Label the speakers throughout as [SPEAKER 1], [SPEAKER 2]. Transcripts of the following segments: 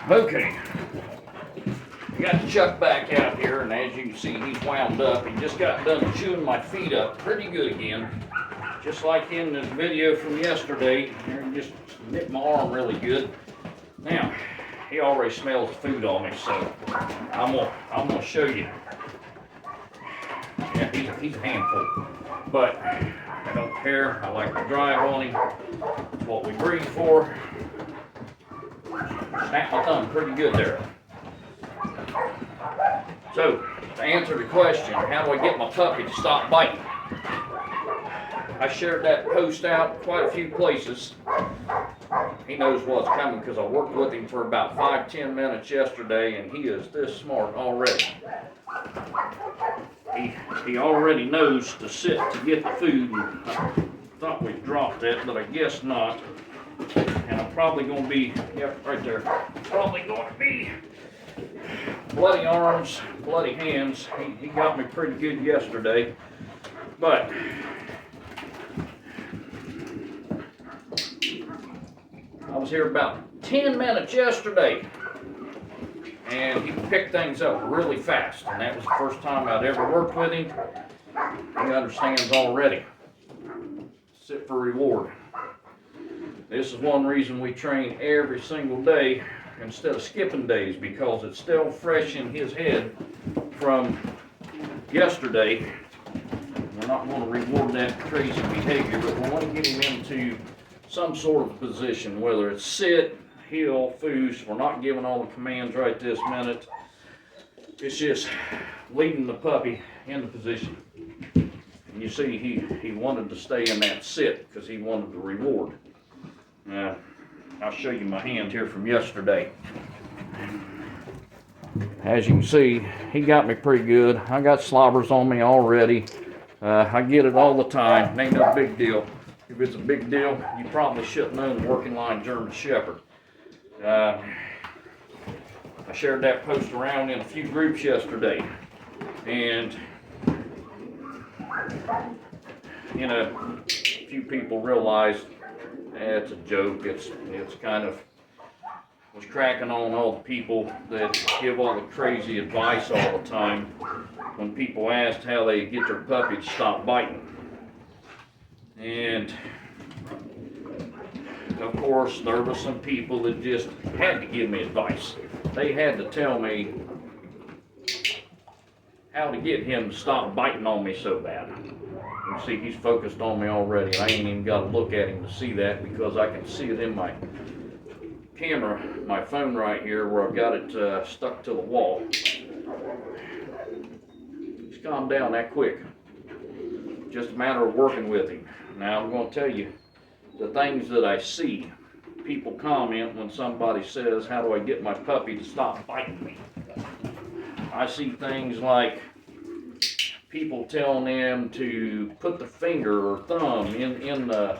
[SPEAKER 1] Okay, I got Chuck back out here, and as you can see, he's wound up. He just got done chewing my feet up pretty good again. Just like in this video from yesterday, he just nipped my arm really good. Now, he already smells the food on me, so I'm gonna show you. Yeah, he's a handful, but I don't care. I like to drive on him. It's what we breed for. Snap my thumb pretty good there. So, to answer the question, how do I get my puppy to stop biting? I shared that post out quite a few places. He knows what's coming because I worked with him for about 5-10 minutes yesterday, and he is this smart already. He already knows to sit to get the food, and I thought we dropped that, but I guess not. And I'm probably going to be, yep, right there, probably going to be bloody arms, bloody hands. He got me pretty good yesterday, but I was here about 10 minutes yesterday, and he picked things up really fast, and that was the first time I'd ever worked with him. He understands already. Sit for reward. This is one reason we train every single day instead of skipping days, because it's still fresh in his head from yesterday. We're not going to reward that crazy behavior, but we want to get him into some sort of position, whether it's sit, heel, foos. We're not giving all the commands right this minute. It's just leading the puppy in the position. And you see, he wanted to stay in that sit because he wanted the reward. I'll show you my hand here from yesterday. As you can see, he got me pretty good. I got slobbers on me already. I get it all the time. It ain't no big deal. If it's a big deal, you probably shouldn't own a working line German Shepherd. I shared that post around in a few groups yesterday, and you know, a few people realized it's a joke. It's kind of was cracking on all the people that give all the crazy advice all the time when people asked how they get their puppy to stop biting. And of course, there were some people that just had to give me advice. They had to tell me how to get him to stop biting on me so bad. You see, he's focused on me already. I ain't even got to look at him to see that, because I can see it in my camera, my phone right here, where I've got it stuck to the wall. He's calmed down that quick. Just a matter of working with him. Now, I'm going to tell you the things that I see. People comment when somebody says, how do I get my puppy to stop biting me? I see things like people telling them to put the finger or thumb in the,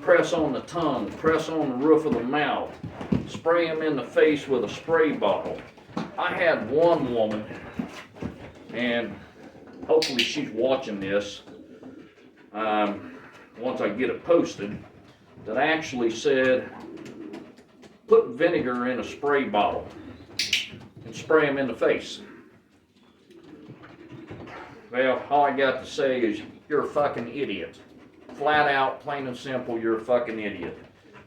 [SPEAKER 1] press on the tongue, press on the roof of the mouth, spray them in the face with a spray bottle. I had one woman, and hopefully she's watching this once I get it posted, that actually said, put vinegar in a spray bottle and spray them in the face. Well, all I got to say is, you're a fucking idiot. Flat out, plain and simple, you're a fucking idiot.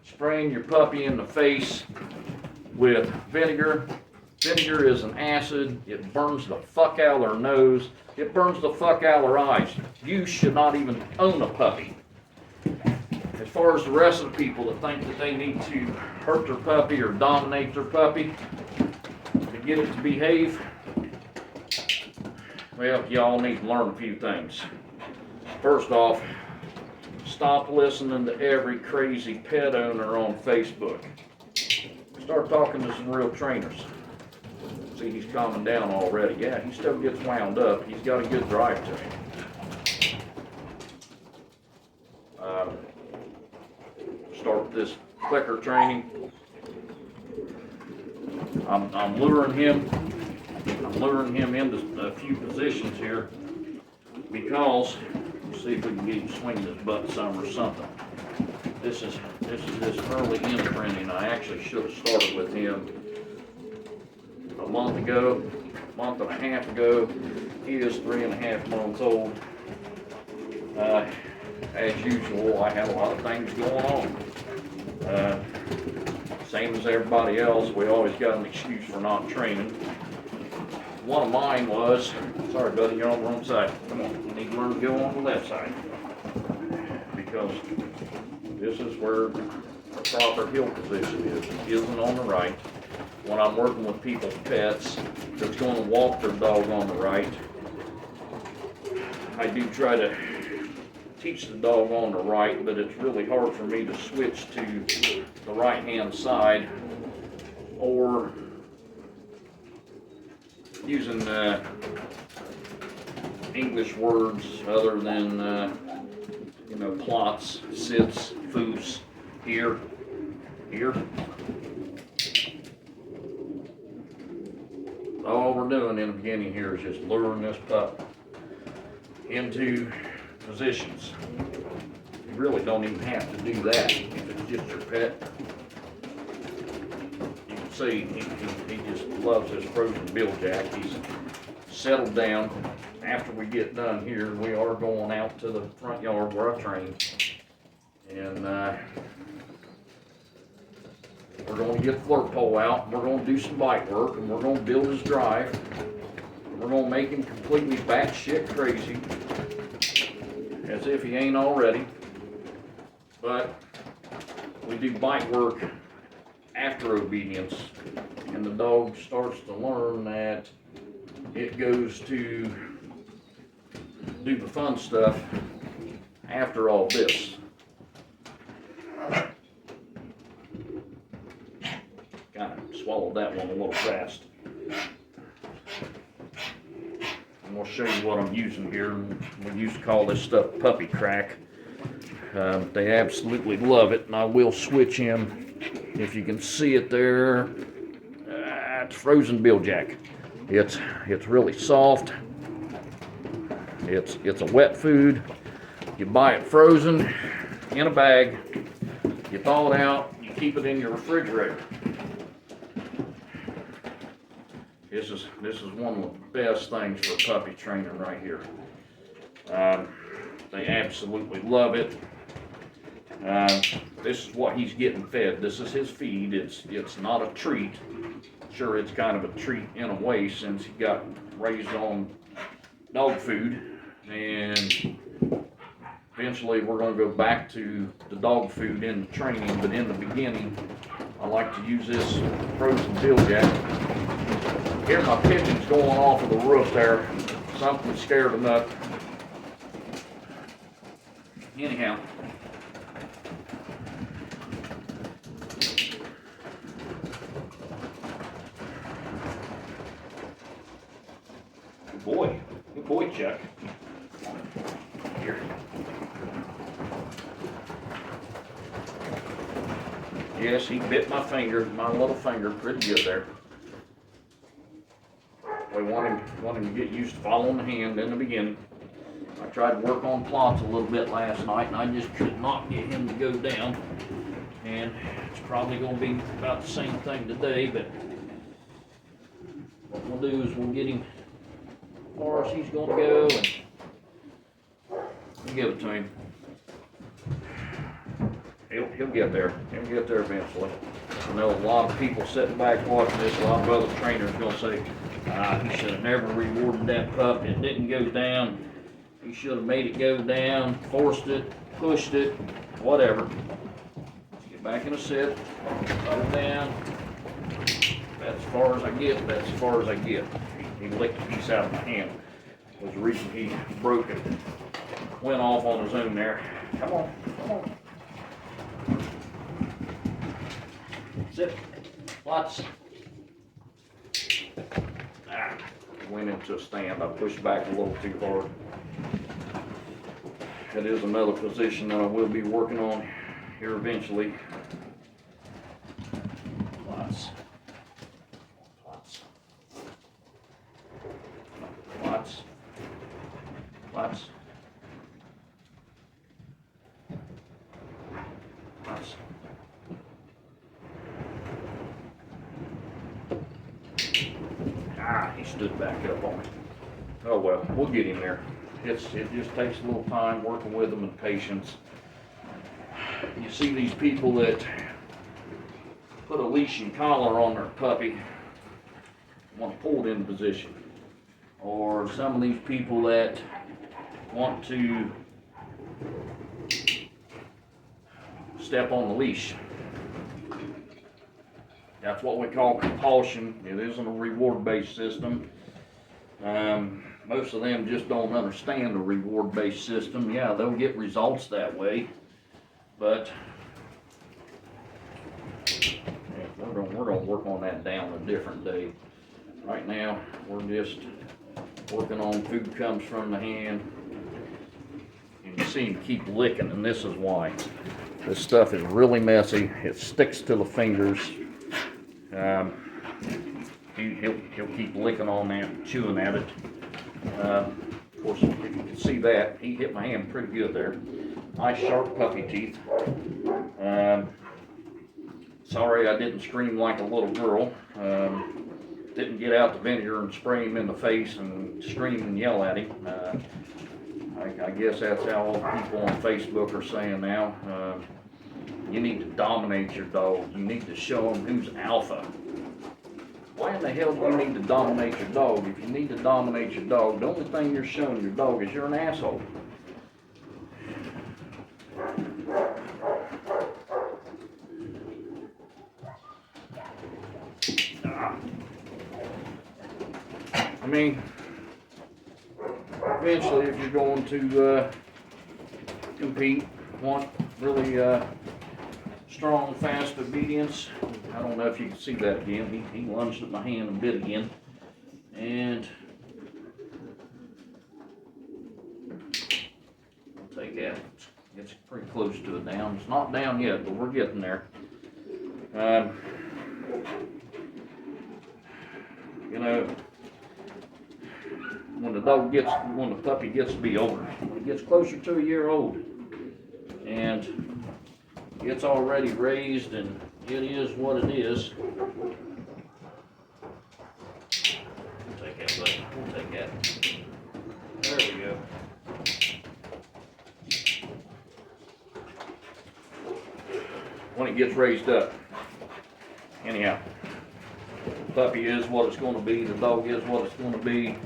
[SPEAKER 1] Spraying your puppy in the face with vinegar. Vinegar is an acid. It burns the fuck out of their nose. It burns the fuck out of their eyes. You should not even own a puppy. As far as the rest of the people that think that they need to hurt their puppy or dominate their puppy to get it to behave, well, y'all need to learn a few things. First off, stop listening to every crazy pet owner on Facebook. Start talking to some real trainers. See, he's calming down already. Yeah, he still gets wound up. He's got a good drive to him. Start this clicker training. I'm luring him. I'm luring him into a few positions here because, let's see if we can get him swinging his butt some or something. This is this early imprinting. I actually should have started with him a month ago, month and a half ago. He is 3.5 months old. As usual, I had a lot of things going on. Same as everybody else, we always got an excuse for not training. One of mine was, sorry buddy, you're on the wrong side. Come on, you need to learn to go on the left side. Because this is where the proper heel position is. It isn't on the right. When I'm working with people's pets that's going to walk their dog on the right, I do try to teach the dog on the right, but it's really hard for me to switch to the right hand side or using English words other than you know, plots, sits, foos, here. All we're doing in the beginning here is just luring this pup into positions. You really don't even have to do that if it's just your pet. You can see he just loves his frozen Billjack. He's settled down. After we get done here, we are going out to the front yard where I train, and we're going to get the flirt pole out, and we're going to do some bite work, and we're going to build his drive. We're going to make him completely batshit crazy, as if he ain't already. But we do bite work after obedience, and the dog starts to learn that it goes to do the fun stuff after all this. Kind of swallowed that one a little fast. I'm going to show you what I'm using here. We used to call this stuff puppy crack. They absolutely love it, and I will switch him. If you can see it there, it's frozen Billjack. It's really soft. It's a wet food. You buy it frozen in a bag. You thaw it out. You keep it in your refrigerator. This is one of the best things for puppy training right here. They absolutely love it. This is what he's getting fed. This is his feed. It's not a treat. Sure, it's kind of a treat in a way since he got raised on dog food, and eventually we're going to go back to the dog food in the training, but in the beginning I like to use this frozen Billjack. Hear my pigeons going off of the roof there. Something scared them up. Anyhow, good boy, Chuck. Here. Yes, he bit my finger, my little finger, pretty good there. We want him to get used to following the hand in the beginning. I tried to work on plots a little bit last night, and I just could not get him to go down. And it's probably going to be about the same thing today, but what we'll do is we'll get him as far as he's going to go, and we'll give it to him. He'll get there. He'll get there eventually. I know a lot of people sitting back watching this, a lot of other trainers going to say, he should have never rewarded that pup. It didn't go down. He should have made it go down, forced it, pushed it, whatever. Let's get back in a sit, go down. That's as far as I get, that's as far as I get. He licked a piece out of my hand. Was the reason he broke it. Went off on his own there. Come on, come on. Sit. Lots. Went into a stand. I pushed back a little too hard. That is another position that I will be working on here eventually. Lots. Lots. Lots. Lots. Lots. He stood back up on me. Oh well, we'll get him there. It just takes a little time working with them and patience. You see these people that put a leash and collar on their puppy, want to pull it into position. Or some of these people that want to step on the leash. That's what we call compulsion. It isn't a reward-based system. Most of them just don't understand the reward-based system. Yeah, they'll get results that way, but yeah, we're gonna work on that down a different day. Right now, we're just working on food comes from the hand. You can see him keep licking, and this is why. This stuff is really messy. It sticks to the fingers. He'll keep licking on that, chewing at it. Of course, if you can see that, he hit my hand pretty good there. Nice sharp puppy teeth. Sorry I didn't scream like a little girl. Didn't get out the vinegar and spray him in the face and scream and yell at him. I guess that's how all the people on Facebook are saying now. You need to dominate your dog. You need to show them who's alpha. Why in the hell do you need to dominate your dog? If you need to dominate your dog, the only thing you're showing your dog is you're an asshole. I mean, eventually if you're going to compete, want really strong, fast obedience. I don't know if you can see that again. He lunged at my hand a bit again. And I'll take that. It's pretty close to it down. It's not down yet, but we're getting there. You know, when the puppy gets to be older, when it gets closer to a year old, and it's already raised and it is what it is. We'll take that, buddy. We'll take that. There we go. When it gets raised up. Anyhow, the puppy is what it's going to be. The dog is what it's going to be.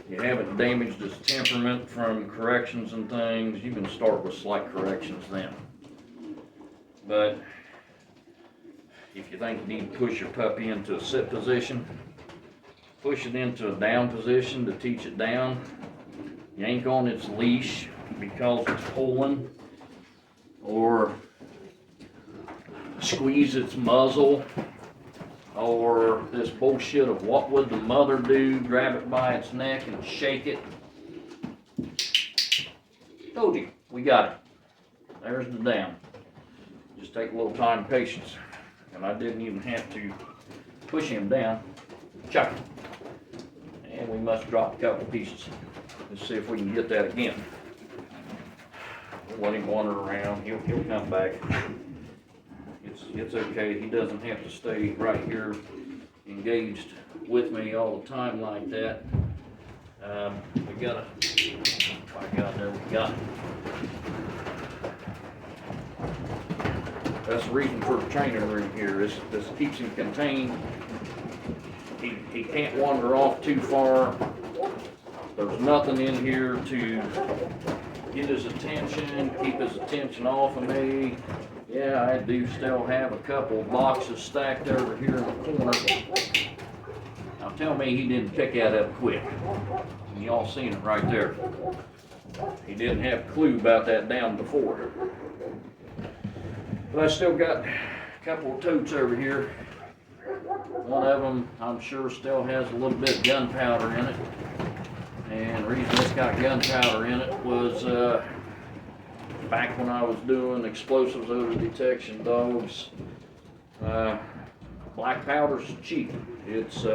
[SPEAKER 1] You haven't damaged its temperament from corrections and things. You can start with slight corrections then. But if you think you need to push your puppy into a sit position, push it into a down position to teach it down, yank on its leash because it's pulling, or squeeze its muzzle, or this bullshit of what would the mother do, grab it by its neck and shake it. Told you, we got it. There's the down. Just take a little time and patience. And I didn't even have to push him down. Chuck. And we must drop a couple pieces. Let's see if we can get that again. We'll let him wander around. He'll come back. It's okay. He doesn't have to stay right here engaged with me all the time like that. We gotta, by God, there we got it. That's the reason for the training room here. This keeps him contained. He can't wander off too far. There's nothing in here to get his attention, keep his attention off of me. Yeah, I do still have a couple boxes stacked over here in the corner. Now tell me he didn't pick that up quick. And y'all seen it right there. He didn't have a clue about that down before. But I still got a couple of totes over here. One of them, I'm sure, still has a little bit of gunpowder in it. And the reason it's got gunpowder in it was back when I was doing explosives odor detection dogs. Black powder's cheap. It's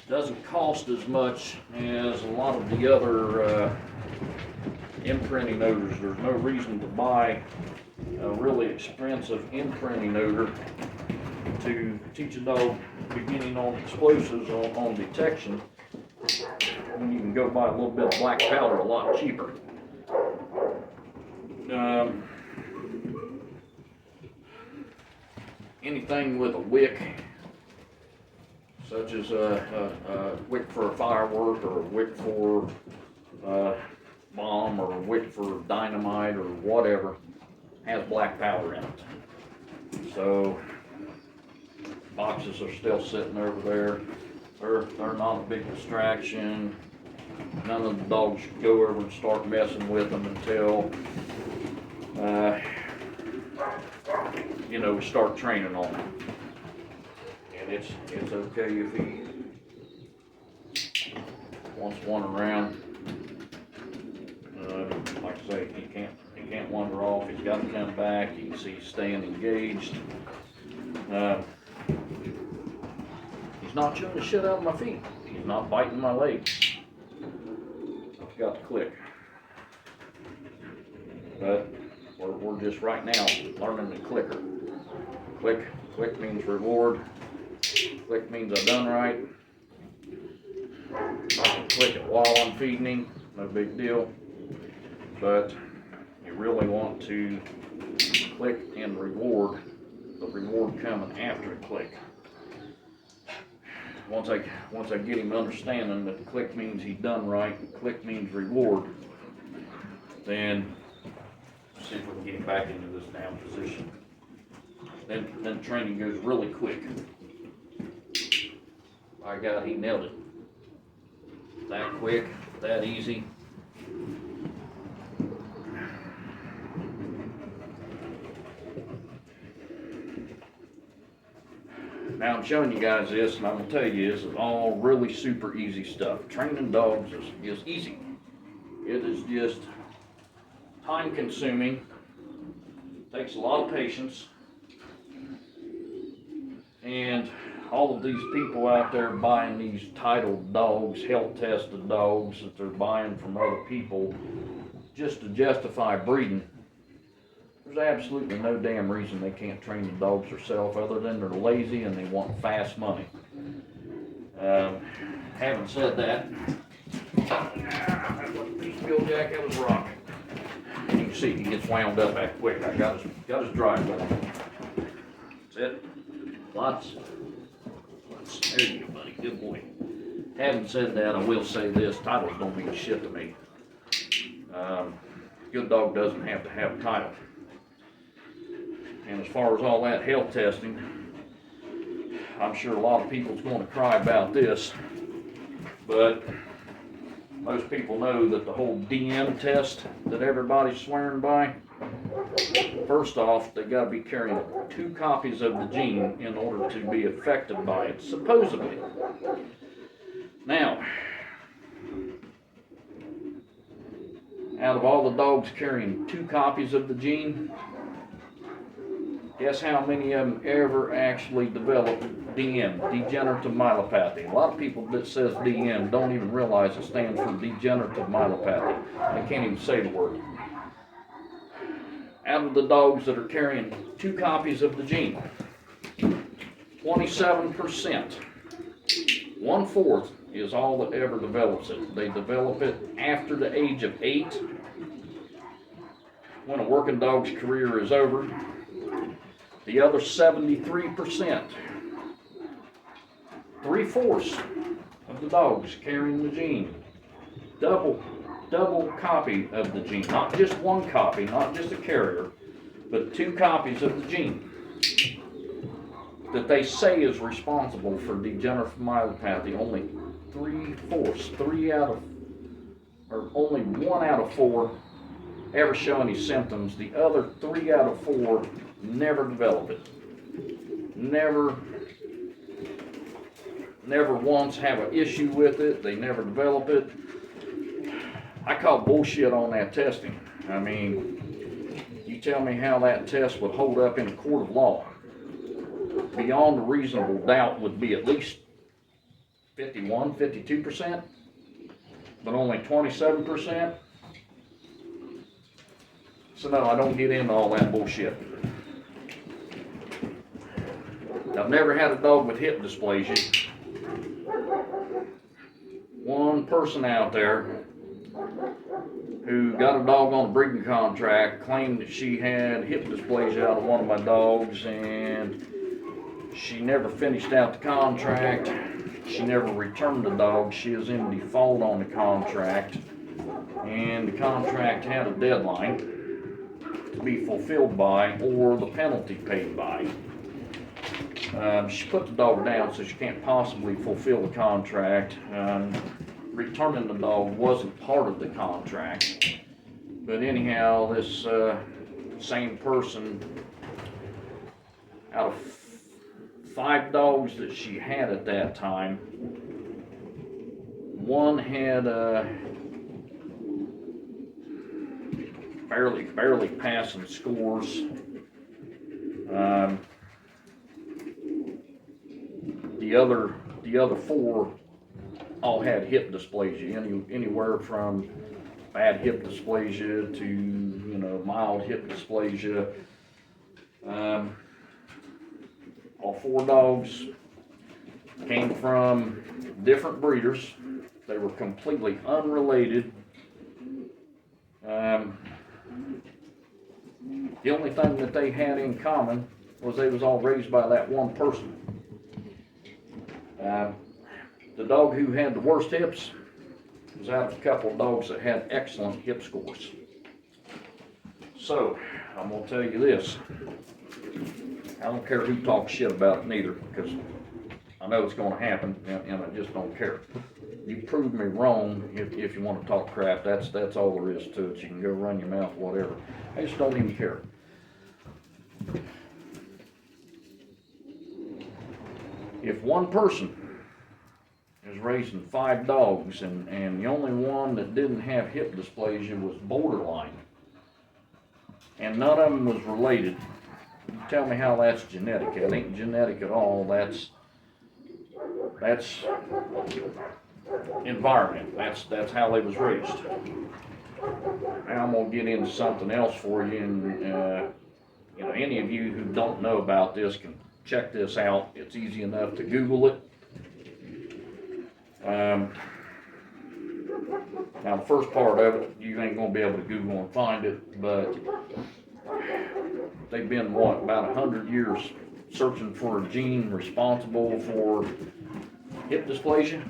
[SPEAKER 1] doesn't cost as much as a lot of the other imprinting odors. There's no reason to buy a really expensive imprinting odor to teach a dog beginning on explosives on detection when you can go buy a little bit of black powder a lot cheaper. Anything with a wick, such as a wick for a firework, or a wick for a bomb, or a wick for dynamite, or whatever, has black powder in it. So boxes are still sitting over there. They're not a big distraction. None of the dogs should go over and start messing with them until we start training on them. And it's okay if he wants one around. Like I say, he can't wander off. He's got to come back. You can see he's staying engaged. He's not chewing the shit out of my feet. He's not biting my legs. I've got to click. But we're just right now learning the clicker. Click means reward. Click means I've done right. I can click it while I'm feeding him, no big deal. But you really want to click and reward, the reward coming after a click. Once I get him understanding that the click means he's done right, click means reward, then see if we can get him back into this down position. Then training goes really quick. By God, he nailed it. That quick, that easy. Now I'm showing you guys this, and I'm going to tell you this is all really super easy stuff. Training dogs is easy. It is just time consuming, takes a lot of patience, and all of these people out there buying these titled dogs, health tested dogs that they're buying from other people just to justify breeding. There's absolutely no damn reason they can't train the dogs themselves other than they're lazy and they want fast money. Having said that, Bill Jack, that was rocking. You can see he gets wound up that quick. I got his drive going. That's it. Lots. There you go, buddy. Good boy. Having said that, I will say this: titles don't mean shit to me. Good dog doesn't have to have a title. And as far as all that health testing, I'm sure a lot of people's going to cry about this, but most people know that the whole DM test that everybody's swearing by, first off, they got to be carrying 2 copies of the gene in order to be affected by it, supposedly. Now, out of all the dogs carrying 2 copies of the gene, guess how many of them ever actually develop DM, degenerative myelopathy? A lot of people that says DM don't even realize it stands for degenerative myelopathy. They can't even say the word. Out of the dogs that are carrying 2 copies of the gene, 27%, 1/4 is all that ever develops it. They develop it after the age of 8, when a working dog's career is over. The other 73%, 3/4 of the dogs carrying the gene, double copy of the gene, not just 1 copy, not just a carrier, but 2 copies of the gene that they say is responsible for degenerative myelopathy. Only 3/4, only 1 out of 4 ever show any symptoms. The other 3 out of 4 never develop it. Never once have an issue with it. They never develop it. I call bullshit on that testing. I mean, you tell me how that test would hold up in a court of law. Beyond a reasonable doubt would be at least 51, 52%, but only 27%. So no, I don't get into all that bullshit. I've never had a dog with hip dysplasia. One person out there who got a dog on a breeding contract claimed that she had hip dysplasia out of one of my dogs, and she never finished out the contract. She never returned the dog. She is in default on the contract, and the contract had a deadline to be fulfilled by, or the penalty paid by. She put the dog down, so she can't possibly fulfill the contract. Returning the dog wasn't part of the contract. But anyhow, this same person, out of 5 dogs that she had at that time, one had barely passing scores. The other 4 all had hip dysplasia, anywhere from bad hip dysplasia to mild hip dysplasia. All 4 dogs came from different breeders. They were completely unrelated. The only thing that they had in common was they was all raised by that one person. The dog who had the worst hips was out of a couple of dogs that had excellent hip scores. So, I'm going to tell you this. I don't care who talks shit about it neither, because I know it's going to happen, and I just don't care. You prove me wrong if you want to talk crap. That's all there is to it. You can go run your mouth, whatever. I just don't even care. If one person is raising 5 dogs, and the only one that didn't have hip dysplasia was borderline, and none of them was related, you tell me how that's genetic. It ain't genetic at all. That's environment. That's how they was raised. Now I'm gonna get into something else for you, and any of you who don't know about this can check this out. It's easy enough to Google it. Now the first part of it, you ain't gonna be able to Google and find it, but they've been, about 100 years searching for a gene responsible for hip dysplasia,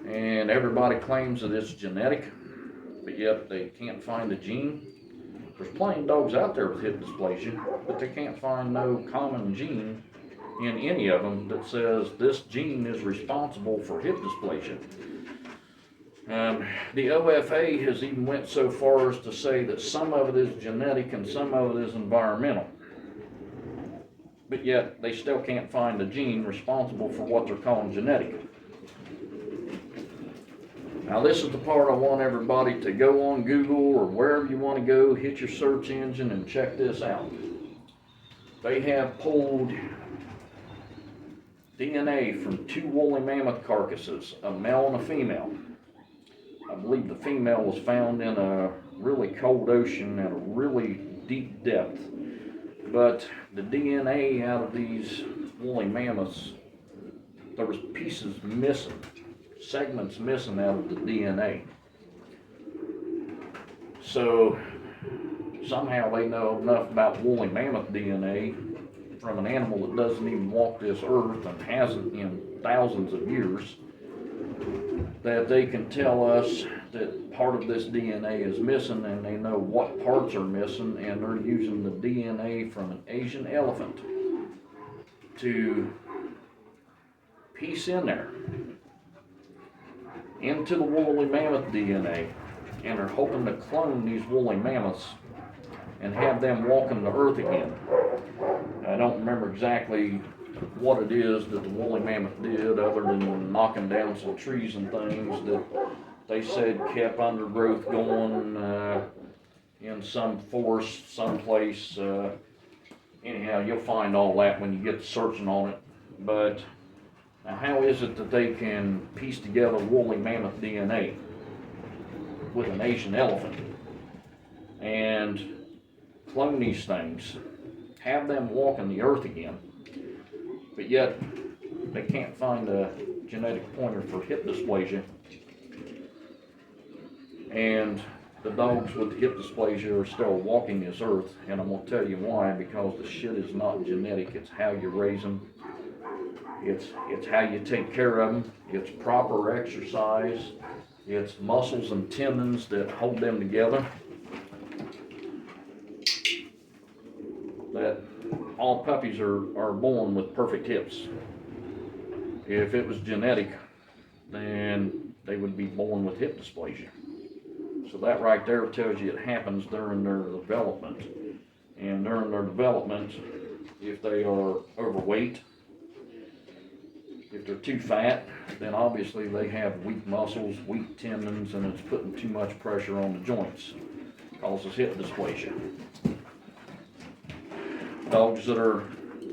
[SPEAKER 1] and everybody claims that it's genetic, but yet they can't find the gene. There's plenty of dogs out there with hip dysplasia, but they can't find no common gene in any of them that says this gene is responsible for hip dysplasia. The OFA has even went so far as to say that some of it is genetic and some of it is environmental. But yet, they still can't find the gene responsible for what they're calling genetic. Now this is the part I want everybody to go on Google or wherever you want to go, hit your search engine and check this out. They have pulled DNA from 2 woolly mammoth carcasses, a male and a female. I believe the female was found in a really cold ocean at a really deep depth. But the DNA out of these woolly mammoths, there was pieces missing, segments missing out of the DNA. So somehow they know enough about woolly mammoth DNA from an animal that doesn't even walk this earth and hasn't in thousands of years, that they can tell us that part of this DNA is missing, and they know what parts are missing, and they're using the DNA from an Asian elephant to piece in there into the woolly mammoth DNA, and are hoping to clone these woolly mammoths and have them walking the earth again. I don't remember exactly what it is that the woolly mammoth did, other than knocking down some trees and things that they said kept undergrowth going in some forest someplace. Anyhow, you'll find all that when you get to searching on it. But now, how is it that they can piece together woolly mammoth DNA with an Asian elephant and clone these things, have them walking the earth again, but yet they can't find a genetic pointer for hip dysplasia. And the dogs with hip dysplasia are still walking this earth, and I'm going to tell you why. Because the shit is not genetic. It's how you raise them. It's how you take care of them. It's proper exercise. It's muscles and tendons that hold them together. That all puppies are born with perfect hips. If it was genetic, then they would be born with hip dysplasia. So that right there tells you it happens during their development. And during their development, if they are overweight, if they're too fat, then obviously they have weak muscles, weak tendons, and it's putting too much pressure on the joints. Causes hip dysplasia. Dogs that are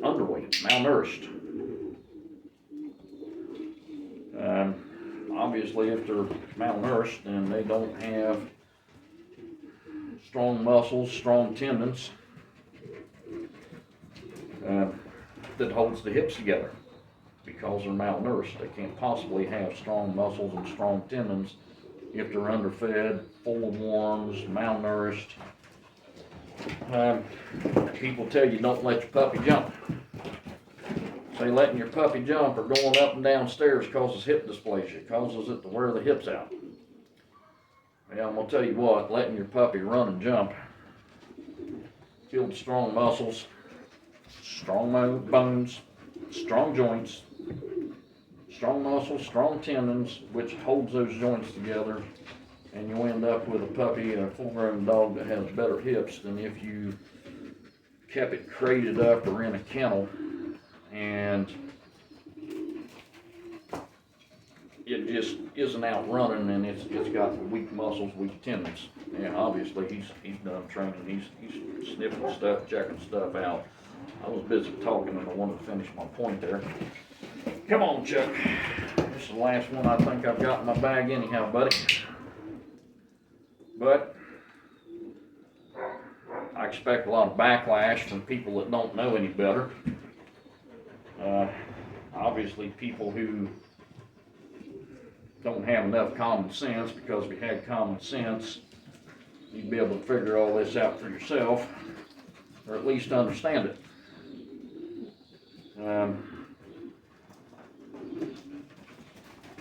[SPEAKER 1] underweight, malnourished. Obviously, if they're malnourished, then they don't have strong muscles, strong tendons that holds the hips together. Because they're malnourished, they can't possibly have strong muscles and strong tendons if they're underfed, full of worms, malnourished. People tell you don't let your puppy jump. Say letting your puppy jump or going up and down stairs causes hip dysplasia, causes it to wear the hips out. Yeah, I'm going to tell you what, letting your puppy run and jump builds strong muscles, strong bones, strong joints, strong muscles, strong tendons, which holds those joints together, and you end up with a puppy, a full-grown dog that has better hips than if you kept it crated up or in a kennel, and it just isn't out running, and it's got weak muscles, weak tendons. And obviously he's done training, he's sniffing stuff, checking stuff out. I was busy talking and I wanted to finish my point there. Come on, Chuck. This is the last one I think I've got in my bag anyhow, buddy. But I expect a lot of backlash from people that don't know any better. Obviously people who don't have enough common sense, because if you had common sense, you'd be able to figure all this out for yourself, or at least understand it.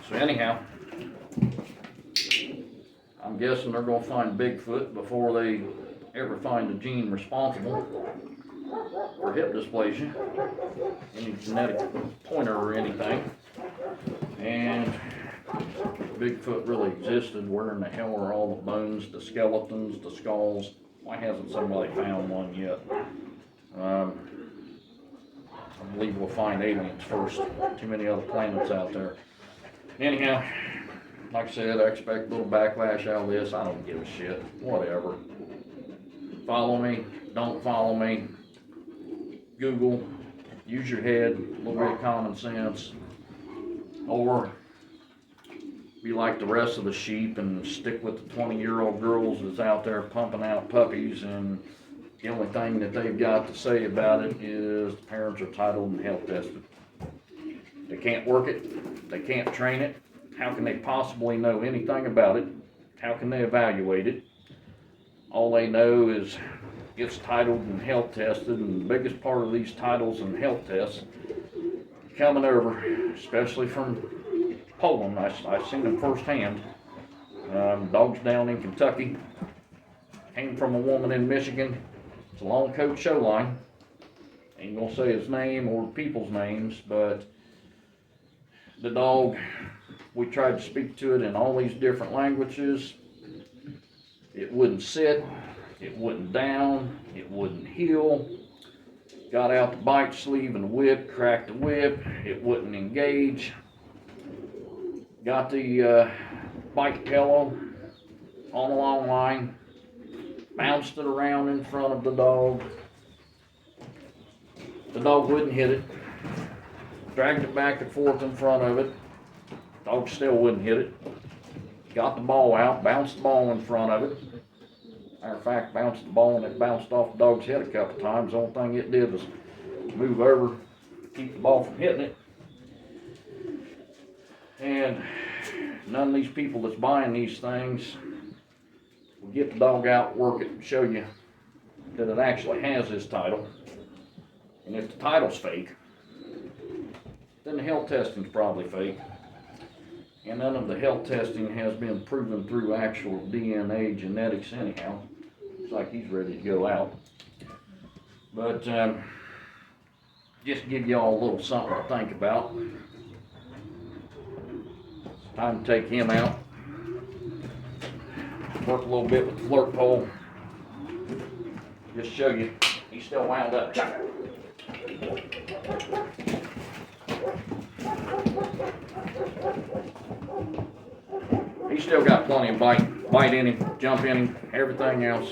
[SPEAKER 1] So anyhow, I'm guessing they're going to find Bigfoot before they ever find the gene responsible for hip dysplasia, any genetic pointer or anything. And Bigfoot really existed, where in the hell are all the bones, the skeletons, the skulls? Why hasn't somebody found one yet? I believe we'll find aliens first. Too many other planets out there. Anyhow, like I said, I expect a little backlash out of this. I don't give a shit. Whatever. Follow me, don't follow me. Google, use your head, a little bit of common sense. Or be like the rest of the sheep and stick with the 20-year-old girls that's out there pumping out puppies, and the only thing that they've got to say about it is the parents are titled and health tested. They can't work it. They can't train it. How can they possibly know anything about it? How can they evaluate it? All they know is it's titled and health tested, and the biggest part of these titles and health tests coming over, especially from Poland. I've seen them firsthand. Dogs down in Kentucky. Came from a woman in Michigan. It's a long coat show line. Ain't gonna say his name or people's names, but the dog, we tried to speak to it in all these different languages. It wouldn't sit, it wouldn't down, it wouldn't heel. Got out the bite sleeve and the whip, cracked the whip, it wouldn't engage. Got the bite pillow on a long line, bounced it around in front of the dog. The dog wouldn't hit it. Dragged it back and forth in front of it. Dog still wouldn't hit it. Got the ball out, bounced the ball in front of it. Matter of fact, bounced the ball and it bounced off the dog's head a couple times. The only thing it did was move over, keep the ball from hitting it. And none of these people that's buying these things will get the dog out, work it, and show you that it actually has this title. And if the title's fake, then the health testing's probably fake. And none of the health testing has been proven through actual DNA genetics anyhow. Looks like he's ready to go out. But just to give y'all a little something to think about. It's time to take him out. Work a little bit with the flirt pole. Just show you, he's still wound up. He's still got plenty of bite in him, jump in him, everything else.